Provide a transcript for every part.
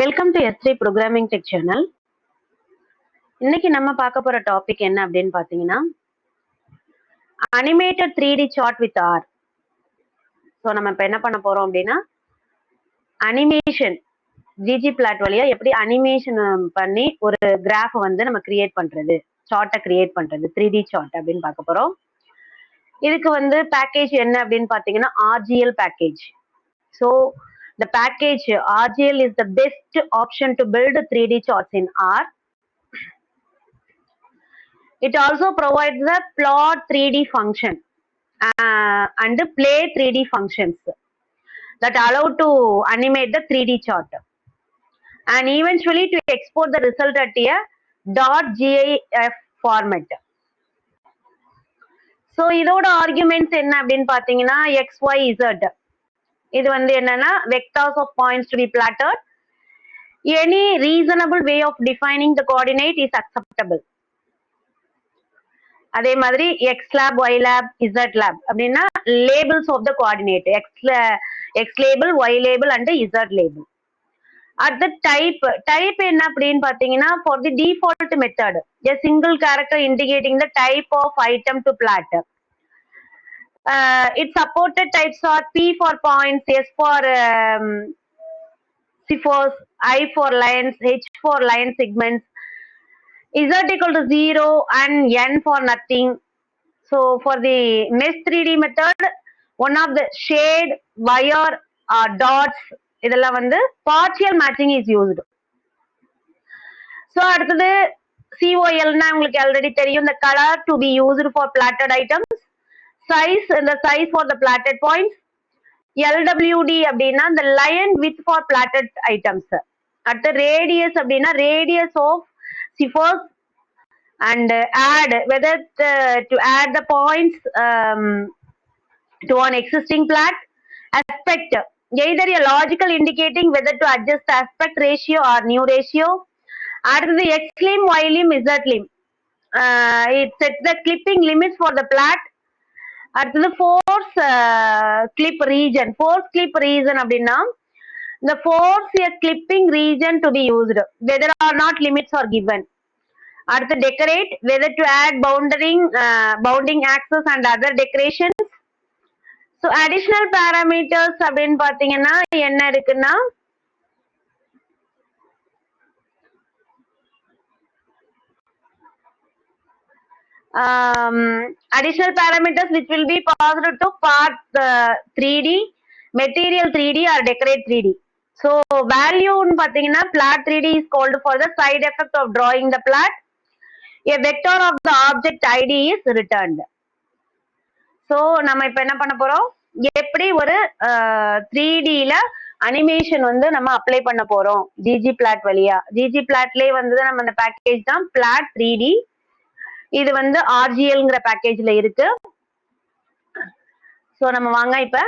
Welcome to S3 programming tech channel. இன்னைக்கு நம்ம பார்க்க போற டாபிக் என்ன அப்படின்னு பாத்தீங்கன்னா animated 3D chart with R. So நம்ம இப்போ என்ன பண்ண போறோம் அப்படின்னா அனிமேஷன் ஜிஜி பிளாட் வழியா எப்படி அனிமேஷன் பண்ணி ஒரு கிராஃப் வந்து நம்ம கிரியேட் பண்றது, சார்ட்டை கிரியேட் பண்றது 3D சார்ட் அப்படின்னு பார்க்க போறோம். இதுக்கு வந்து பேக்கேஜ் என்ன அப்படின்னு பாத்தீங்கன்னா RGL package. So the package RGL is the best option to build 3D charts in R. It also provides the plot 3D function and play 3D functions that allow to animate the 3D chart and eventually to export the result at a .gif format. So இதோட arguments என்ன அப்படின்னு பாத்தீங்கன்னா XYZ. இது வந்து என்னன்னா vectors of points to be plotted. Any reasonable way of defining the coordinate is acceptable. அதே மாதிரி x lab, y lab, z lab அப்படின்னா labels of the coordinate x label, y label and z label. At the type என்ன அப்படின்னு பாத்தீங்கன்னா for the default method a single character indicating the type of item to plot. It supported types are P for points, S for chiffres, I for lines, H for line segments, Z equal to 0 and N for nothing. So for the mesh 3D method, one of the shade, wire, dots, இதெல்லாம் வந்து partial matching is used. So அடுத்தது COL னா உங்களுக்கு already தெரியும், the color to be used for platted items, size, the size for the platted points, LWD அப்படின்னா the line width for platted items. அடுத்து radius அப்படின்னா radius of chiffres and add whether to add the points to an existing plot. Aspect either a logical indicating whether to adjust the aspect ratio or new ratio. After the X lim, Y lim, Z lim, it sets the clipping limits for the plot. After the force clip region அப்படின்னா the force a clipping region to be used whether or not limits are given. அடுத்து decorate whether to add bounding axis and other decorations. So additional parameters அப்படின்னு பாத்தீங்கன்னா என்ன இருக்குன்னா additional parameters which will be passed to part 3D, material 3D or decorate 3D. So value பாத்தீங்கன்னா plot 3D is called for the side effect of drawing the plot. A vector of the object ID is returned. So நம்ம இப்ப என்ன பண்ண போறோம், எப்படி ஒரு 3Dல animation வந்து நம்ம அப்ளை பண்ண போறோம் ஜிஜி பிளாட் வழியா. ஜிஜி பிளாட்லயே வந்து நம்ம அந்த பேக்கேஜ் தான் பிளாட் 3D. இது வந்து RGLங்கிற பேக்கேஜ்ல இருக்கு. ஸோ நம்ம வாங்க இப்ப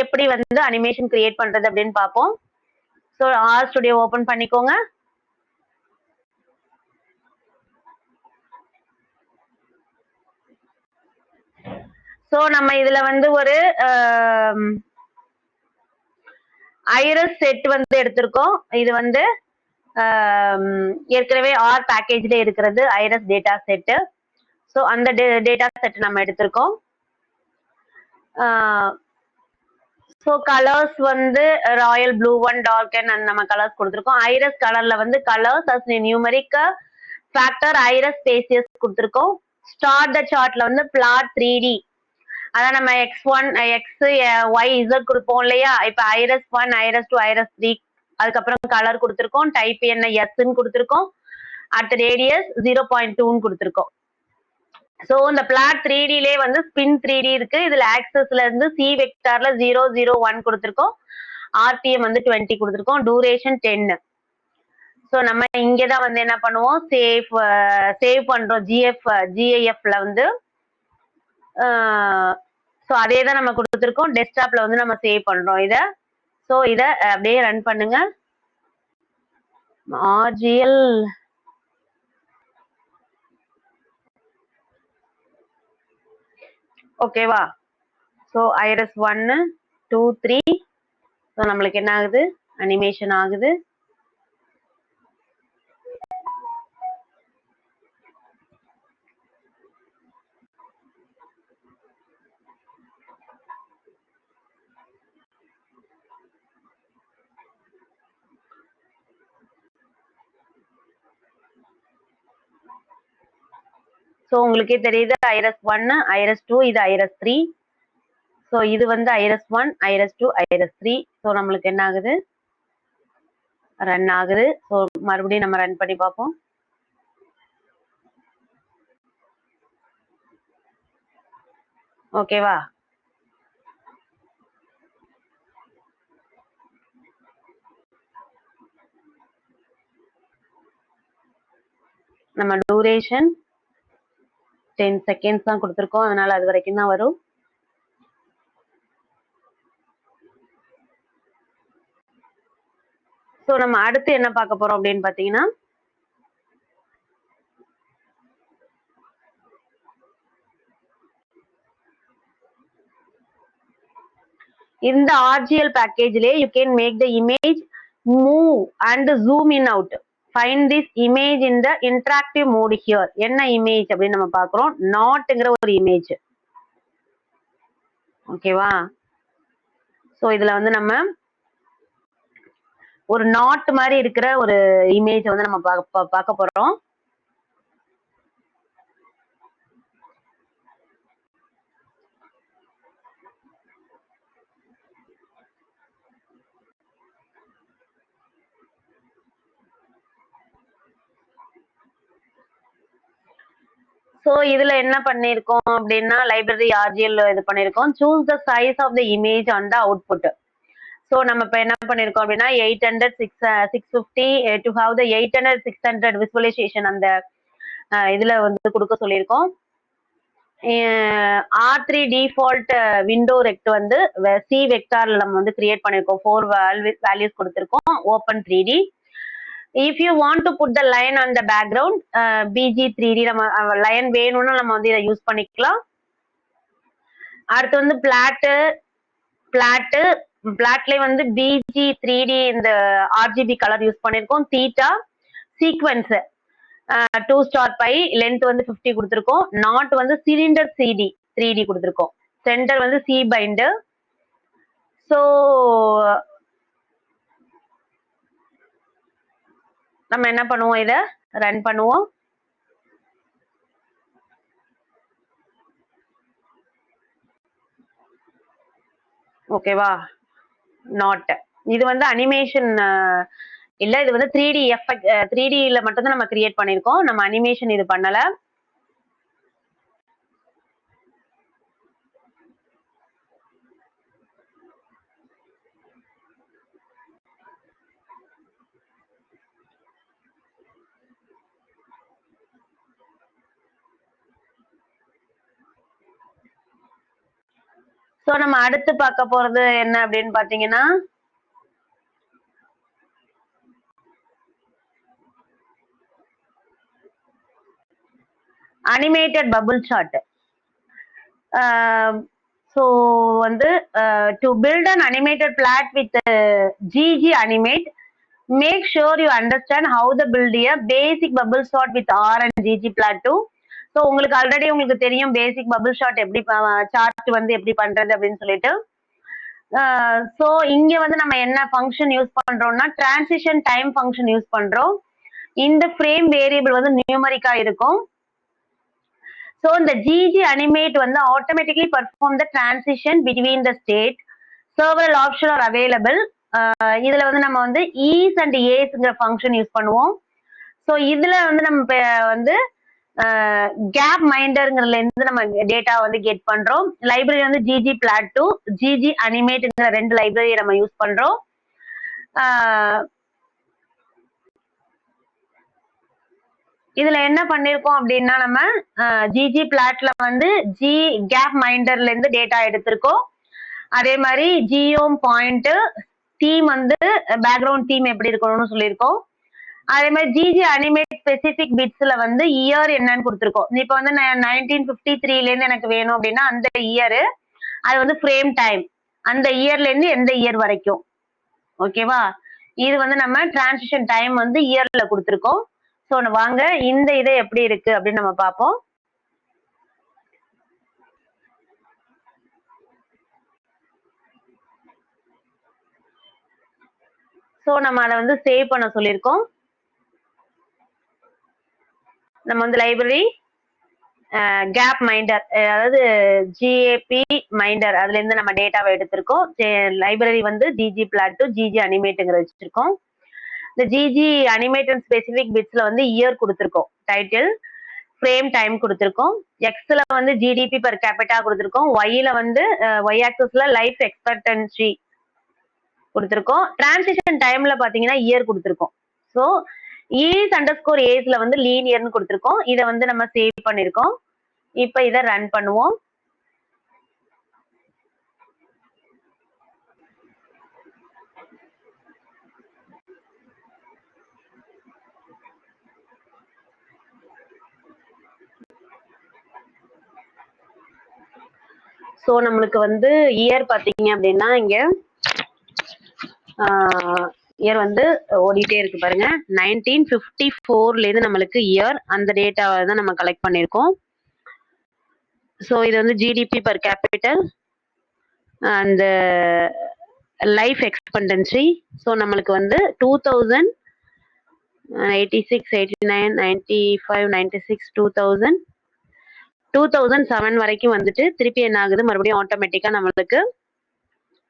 எப்படி வந்து அனிமேஷன் கிரியேட் பண்றது அப்படின்னு பார்ப்போம். ஸோ ஆர் ஸ்டுடியோ ஓபன் பண்ணிக்கோங்க. ஸோ நம்ம இதுல வந்து ஒரு ஐரஸ் செட் வந்து எடுத்திருக்கோம். இது வந்து ஏற்கனவே ஆர் பேக்கேஜ்ல இருக்கிறது ஐரஸ் டேட்டா செட். ஸோ அந்த டேட்டா செட் நம்ம எடுத்திருக்கோம். ஸோ கலர்ஸ் வந்து royal blue one, dark and அந்த நம்ம கலர்ஸ் கொடுத்துருக்கோம். ஐரஸ் கலர்ல வந்து colours as numeric factor iris species கொடுத்துருக்கோம். ஸ்டார்ட் த சார்ட்ல வந்து பிளாட் 3D அதான் நம்ம X1, X, Y, Z கொடுப்போம் இல்லையா. இப்ப ஐரஸ் 1, ஐரஸ் 2, ஐரஸ் 3, அதுக்கப்புறம் கலர் கொடுத்துருக்கோம். டைப் என்ன எஸ்ன்னு கொடுத்துருக்கோம். அடுத்த ரேடியஸ் 0.2ன்னு கொடுத்துருக்கோம். ஸோ இந்த பிளாட் 3Dலே வந்து ஸ்பின் 3D இருக்கு. இதுல ஆக்சஸ்ல இருந்து சி வெக்டார்ல 001 கொடுத்துருக்கோம். RPM வந்து 20 கொடுத்துருக்கோம். டூரேஷன் 10. ஸோ நம்ம இங்கதான் வந்து என்ன பண்ணுவோம், சேவ் பண்றோம் GIFல வந்து. ஸோ அதே தான் நம்ம கொடுத்துருக்கோம். டெஸ்க்டாப்ல வந்து நம்ம சேவ் பண்றோம் இத. ஸோ இத அப்படியே ரன் பண்ணுங்க. RGL ஓகேவா. So Iris 1, 2, 3. ஸோ நம்மளுக்கு என்ன ஆகுது, அனிமேஷன் ஆகுது. ஸோ உங்களுக்கே தெரியுது IRIS1, IRIS2, இது IRIS3. ஸோ இது வந்து IRIS1, IRIS2, IRIS3. ஸோ நம்மளுக்கு என்ன ஆகுது, ரன் ஆகுது. ஸோ மறுபடியும் நம்ம ரன் பண்ணி பார்ப்போம். ஓகேவா? நம்ம டூரேஷன் 10 seconds தான் கொடுத்துருக்கோம், அதனால அது வரைக்கும் தான் வரும். ஸோ நம்ம அடுத்து என்ன பார்க்க போறோம் அப்படின்னு பார்த்தீங்கன்னா, இந்த RGL பேக்கேஜ்லயே you can make the image move and zoom in out. Find this image in the interactive mode here. என்ன இமேஜ் அப்படின்னு நம்ம பார்க்கிறோம், நாட்ங்கிற ஒரு இமேஜ். ஓகேவா? ஸோ இதுல வந்து நம்ம ஒரு நாட் மாதிரி இருக்கிற ஒரு இமேஜ் வந்து நம்ம பார்க்க போறோம். ஸோ இதுல என்ன பண்ணிருக்கோம் அப்படின்னா, லைப்ரரி RGL இது பண்ணிருக்கோம். Choose the size of the image on the output. So நம்ம இப்போ என்ன பண்ணிருக்கோம் அப்படின்னா, 800, 650 டு ஹாவ் த 800, 600 விசுவலைசேஷன் அந்த இதுல வந்து கொடுக்க சொல்லியிருக்கோம். R3 டிஃபால்ட் விண்டோ ரெக்ட் வந்து சி வெக்டார்ல நம்ம வந்து கிரியேட் பண்ணிருக்கோம். 4 வேல்யூஸ் கொடுத்திருக்கோம். Open 3D. If you want to put the line on the background, BG3D நம்ம லைன் வேணும்னா நம்ம வந்து இதை யூஸ் பண்ணிக்கலாம். அடுத்து வந்து பிளாட்ல வந்து BG3D இந்த RGB கலர் யூஸ் பண்ணிருக்கோம். Theta sequence 2 star pi, length வந்து 50 கொடுத்துருக்கோம். நாட் வந்து சிலிண்டர் CD 3D கொடுத்துருக்கோம். சென்டர் வந்து C பைண்டர். ஸோ நம்ம என்ன பண்ணுவோம், இதை ரன் பண்ணுவோம். ஓகேவா? நாட் இது வந்து அனிமேஷன் இல்ல, இது வந்து 3D எஃபெக்ட் 3Dல மட்டும்தான் நம்ம கிரியேட் பண்ணிருக்கோம். நம்ம அனிமேஷன் இது பண்ணல. ஸோ நம்ம அடுத்து பார்க்க போறது என்ன அப்படின்னு பாத்தீங்கன்னா, அனிமேட்டட் பபிள் சார்ட். ஸோ வந்து to build an animated plot with GG animate, make sure you understand how the build a basic bubble chart with R and GG plot two. So உங்களுக்கு already உங்களுக்கு தெரியும் basic bubble shot எப்படி chart வந்து எப்படி பண்றது அப்படின்னு சொல்லிட்டு. So இங்க வந்து நம்ம என்ன ஃபங்க்ஷன் யூஸ் பண்றோம்னா, டிரான்சிஷன் டைம் ஃபங்க்ஷன் யூஸ் பண்றோம். இந்த ஃப்ரேம் வேரியபிள் வந்து நியூமரிக்கா இருக்கும். ஸோ இந்த GG அனிமேட் வந்து automatically perform the transition between the state. several option are available. இதுல வந்து நம்ம வந்து ஈஸ் அண்ட் ஏஸ்ங்கிற ஃபங்க்ஷன் யூஸ் பண்ணுவோம். ஸோ இதுல வந்து நம்ம வந்து கேப் மைண்டர்ங்கிறதுல இருந்து நம்ம டேட்டா வந்து கெட் பண்றோம். லைப்ரரி வந்து GG பிளாட் டூ, GG அனிமேட்ங்கிற 2 லைப்ரரியை நம்ம யூஸ் பண்றோம். இதுல என்ன பண்ணிருக்கோம் அப்படின்னா, நம்ம GG பிளாட்ல வந்து கேப் மைண்டர்ல இருந்து டேட்டா எடுத்திருக்கோம். அதே மாதிரி ஜியோம் பாயிண்ட் தீம் வந்து பேக்ரவுண்ட் தீம் எப்படி இருக்கணும்னு சொல்லியிருக்கோம். அதே மாதிரி GG அனிமேட் ஸ்பெசிபிக் பிட்ஸ்ல வந்து இயர் என்னன்னு கொடுத்துருக்கோம். இப்போ வந்து 1953ல இருந்து எனக்கு வேணும் அப்படின்னா அந்த இயர், அது வந்து ஃப்ரேம் டைம், அந்த இயர்ல இருந்து எந்த இயர் வரைக்கும். ஓகேவா? இது வந்து நம்ம டிரான்சிஷன் டைம் வந்து இயர்ல கொடுத்துருக்கோம். ஸோ வாங்க இந்த இதை எப்படி இருக்கு அப்படின்னு நம்ம பார்ப்போம். ஸோ நம்ம அதை வந்து சேவ் பண்ண சொல்லியிருக்கோம். நம்ம வந்து லைப்ரரி கேப் மைண்டர், அதாவது ஜிஏபி மைண்டர், அதுல இருந்து நம்ம டேட்டாவை எடுத்திருக்கோம். லைப்ரரி வந்து ஜிஜி பிளாட் டு ஜிஜி அனிமேட்டுங்கிற வச்சிருக்கோம். இந்த ஜிஜி அனிமேட் அண்ட் ஸ்பெசிபிக் பிட்ஸ்ல வந்து இயர் கொடுத்துருக்கோம், டைட்டில் ஃப்ரேம் டைம் கொடுத்துருக்கோம். எக்ஸ்ல வந்து ஜிடிபி பர் கேபிட்டா கொடுத்துருக்கோம். ஒய்ல வந்து ஒய் ஆக்சஸ்ல லைஃப் எக்ஸ்பெக்டன்சி கொடுத்துருக்கோம். டிரான்சிஷன் டைம்ல பாத்தீங்கன்னா இயர் கொடுத்துருக்கோம். ஸோ இஸ் அண்டர்ஸ்கோர் ஏஸ்ல வந்து லீனியர்னு கொடுத்துருக்கோம். இதை வந்து நம்ம சேவ் பண்ணிருக்கோம். இப்ப இதை ரன் பண்ணுவோம். ஸோ நம்மளுக்கு வந்து இயர் பாத்தீங்க அப்படின்னா இங்க இயர் வந்து ஓடிட்டே இருக்கு பாருங்க. 1954 இருந்து நம்மளுக்கு இயர், அந்த டேட்டாவை தான் நம்ம கலெக்ட் பண்ணியிருக்கோம். ஸோ இது வந்து ஜிடிபி பர் கேபிட்டல் அந்த லைஃப் எக்ஸ்பெக்டன்சி. ஸோ நம்மளுக்கு வந்து 2086, 89, 95, 96, 2000, 2007 வரைக்கும் வந்துட்டு திருப்பி என்ன ஆகுது, மறுபடியும் ஆட்டோமேட்டிக்கா நம்மளுக்கு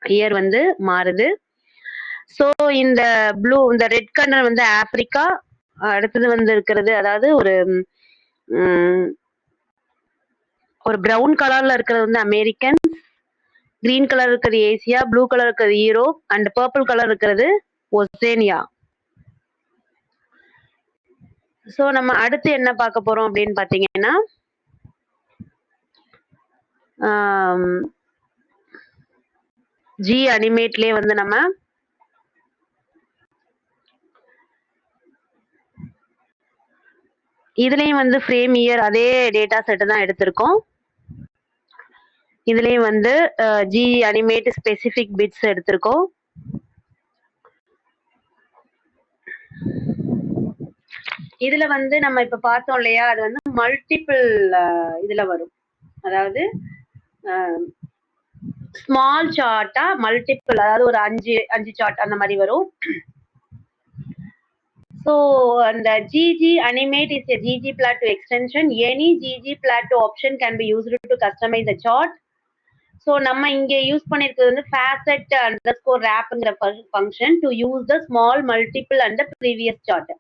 இயர் வந்து மாறுது. ஸோ இந்த ப்ளூ, இந்த ரெட் கலர் வந்து ஆப்பிரிக்கா, அடுத்தது வந்து இருக்கிறது அதாவது ஒரு ப்ரௌன் கலர்ல இருக்கிறது வந்து அமெரிக்கன், கிரீன் கலர் இருக்கிறது ஏசியா, ப்ளூ கலர் இருக்கிறது யூரோப், அண்ட் பர்பிள் கலர் இருக்கிறது ஒசேனியா. ஸோ நம்ம அடுத்து என்ன பார்க்க போறோம் அப்படின்னு பார்த்தீங்கன்னா, ஜி அனிமேட்லேயே வந்து நம்ம இதுலயும் வந்து ஃப்ரேம் இயர் அதே டேட்டா செட் தான் எடுத்திருக்கோம். இதுலயும் வந்து ஜி அனிமேட் ஸ்பெசிபிக் பிட்ஸ் எடுத்திருக்கோம். இதுல வந்து நம்ம இப்ப பார்த்தோம் இல்லையா, அது வந்து மல்டிபிள் இதுல வரும், அதாவது ஸ்மால் சார்ட்டா மல்டிபிள், அதாவது ஒரு அஞ்சு சார்ட் அந்த மாதிரி வரும். So and the GG Animate is a GG Plateau extension. Any GG Plateau option can be used to customize the chart. So நம்ம இங்க யூஸ் பண்ணிருக்கிறது வந்து facet underscore wrapங்கிற function to use the small multiple and the previous chart.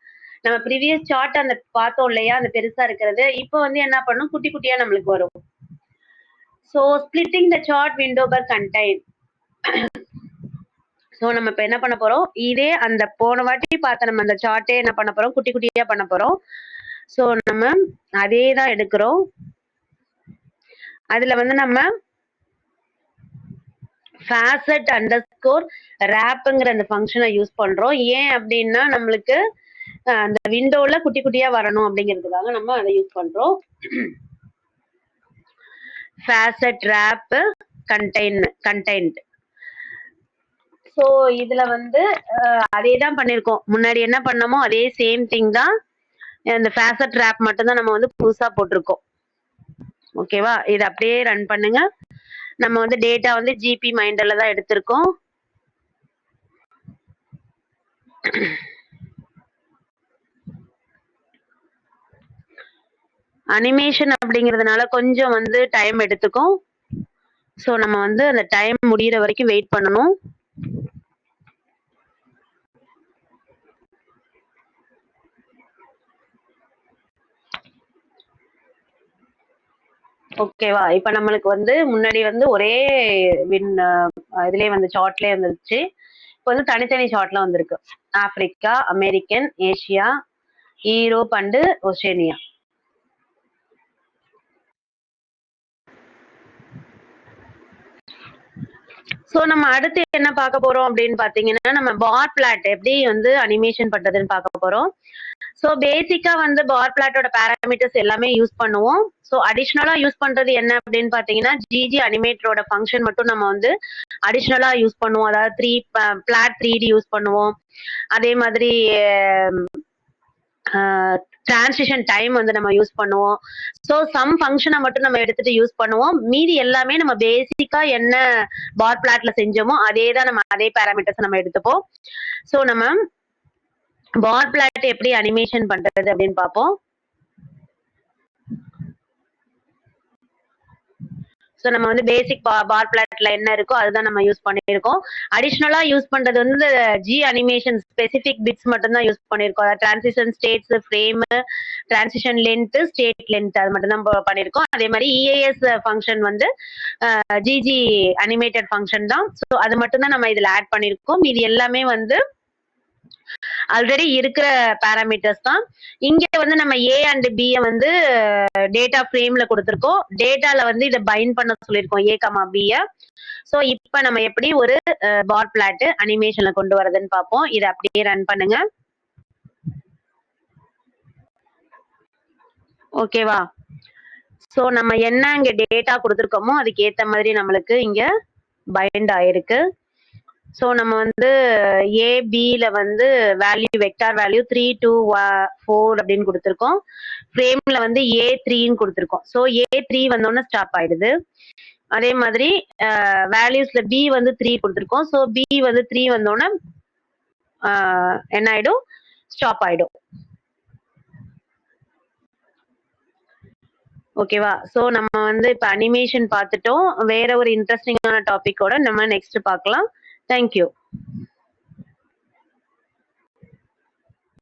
நம்ம previous chart அந்த பார்த்தோம் இல்லையா, அந்த பெருசா இருக்கிறது இப்போ வந்து என்ன பண்ணும், குட்டி குட்டியா நம்மளுக்கு வரும். So splitting the chart window by content. So நம்ம இப்போ என்ன பண்ண போறோம், இதே அந்த போன வாட்டி பார்த்த நம்ம அந்த சார்ட்டே என்ன பண்ண போறோம், குட்டி குட்டியா பண்ண போறோம். ஸோ நம்ம அதே தான் எடுக்கிறோம். அதுல வந்து நம்ம facet underscore wrapங்கிற அந்த ஃபங்க்ஷனை யூஸ் பண்றோம். ஏன் அப்படின்னா நம்மளுக்கு அந்த விண்டோல குட்டி குட்டியா வரணும் அப்படிங்கிறதுக்காக நம்ம அதை யூஸ் பண்றோம். facet wrap content. ஸோ இதுல வந்து அதே தான் பண்ணியிருக்கோம். முன்னாடி என்ன பண்ணமோ அதே சேம் திங் தான். இந்த facet wrap மட்டும் தான் நம்ம வந்து புதுசா போட்டிருக்கோம். ஓகேவா, இது அப்படியே ரன் பண்ணுங்க. நம்ம வந்து டேட்டா வந்து ஜிபி மைண்டர்ல தான் எடுத்திருக்கோம். அனிமேஷன் அப்படிங்கிறதுனால கொஞ்சம் வந்து டைம் எடுத்துக்கும். ஸோ நம்ம வந்து அந்த டைம் முடிகிற வரைக்கும் வெயிட் பண்ணணும். ஓகேவா, இப்ப நம்மளுக்கு வந்து முன்னாடி வந்து ஒரே இதுலயே வந்து சார்ட்லயே வந்துருச்சு. இப்போ வந்து தனித்தனி சார்ட்ல வந்திருக்கு. Africa, American, Asia, Europe and Oceania. So நம்ம அடுத்து என்ன பார்க்க போறோம் அப்படின்னு பாத்தீங்கன்னா, நம்ம பார் பிளாட் எப்படி வந்து அனிமேஷன் பண்றதுன்னு பார்க்க போறோம். ஸோ பேசிக்கா வந்து பார் பிளாட்டோட பேராமீட்டர்ஸ் எல்லாமே யூஸ் பண்ணுவோம். ஸோ அடிஷ்னலா யூஸ் பண்றது என்ன அப்படின்னு பாத்தீங்கன்னா ஜிஜி அனிமேட்டரோட ஃபங்க்ஷன் மட்டும் நம்ம வந்து அடிஷ்னலா யூஸ் பண்ணுவோம். அதாவது பிளாட் 3D யூஸ் பண்ணுவோம். அதே மாதிரி டிரான்சிஷன் டைம் வந்து நம்ம யூஸ் பண்ணுவோம். ஸோ சம் ஃபங்க்ஷனை மட்டும் நம்ம எடுத்துட்டு யூஸ் பண்ணுவோம். மீதி எல்லாமே நம்ம பேசிக்கா என்ன பார் பிளாட்ல செஞ்சோமோ அதே தான் நம்ம அதே பேராமீட்டர்ஸ் நம்ம எடுத்துப்போம். ஸோ நம்ம பார் பிளாட் எப்படி அனிமேஷன் பண்றது அப்படின்னு பார்ப்போம். ஸோ நம்ம வந்து பேசிக் பார் பிளாட்ல என்ன இருக்கோ அதுதான் நம்ம யூஸ் பண்ணியிருக்கோம். அடிஷ்னலா யூஸ் பண்றது வந்து ஜி அனிமேஷன் ஸ்பெசிபிக் பிட்ஸ் மட்டும் தான் யூஸ் பண்ணியிருக்கோம். அதாவது transition states, frame, transition length, state length அது மட்டும் தான் பண்ணியிருக்கோம். அதே மாதிரி இஏஎஸ் ஃபங்க்ஷன் வந்து ஜிஜி அனிமேட்டட் ஃபங்க்ஷன் தான். ஸோ அது மட்டும் தான் நம்ம இதுல ஆட் பண்ணியிருக்கோம். இது எல்லாமே வந்து ஆல்ரெடி இருக்கிற பேராமீட்டர்ஸ் தான். இங்க வந்து நம்ம ஏ அண்ட் பி வந்து டேட்டா ஃப்ரேம்ல கொடுத்துருக்கோம். டேட்டால வந்து இதை பைண்ட் பண்ண சொல்லியிருக்கோம் ஏ கமா பிய. ஸோ இப்ப நம்ம எப்படி ஒரு பார் பிளாட் அனிமேஷன்ல கொண்டு வரதுன்னு பார்ப்போம். இதை அப்படியே ரன் பண்ணுங்க. ஓகேவா? ஸோ நம்ம என்ன இங்க டேட்டா கொடுத்துருக்கோமோ அதுக்கு ஏத்த மாதிரி நம்மளுக்கு இங்க பைண்ட் ஆயிருக்கு. ஸோ நம்ம வந்து ஏபியில் வந்து வேல்யூ வெக்டார் வேல்யூ 3, 2, 4 அப்படின்னு கொடுத்துருக்கோம். ஃப்ரேமில் வந்து A3ன்னு கொடுத்துருக்கோம். ஸோ A3 வந்தோடனே ஸ்டாப் ஆயிடுது. அதே மாதிரி வேல்யூஸ்ல B வந்து 3 கொடுத்துருக்கோம். ஸோ B வந்து 3 வந்தோடனே என்ன ஆயிடும்? ஸ்டாப் ஆயிடும். ஓகேவா? ஸோ நம்ம வந்து இப்போ அனிமேஷன் பார்த்துட்டோம். வேற ஒரு இன்ட்ரெஸ்டிங்கான டாபிக்கோட நம்ம நெக்ஸ்ட் பார்க்கலாம். தேங்க்யூ.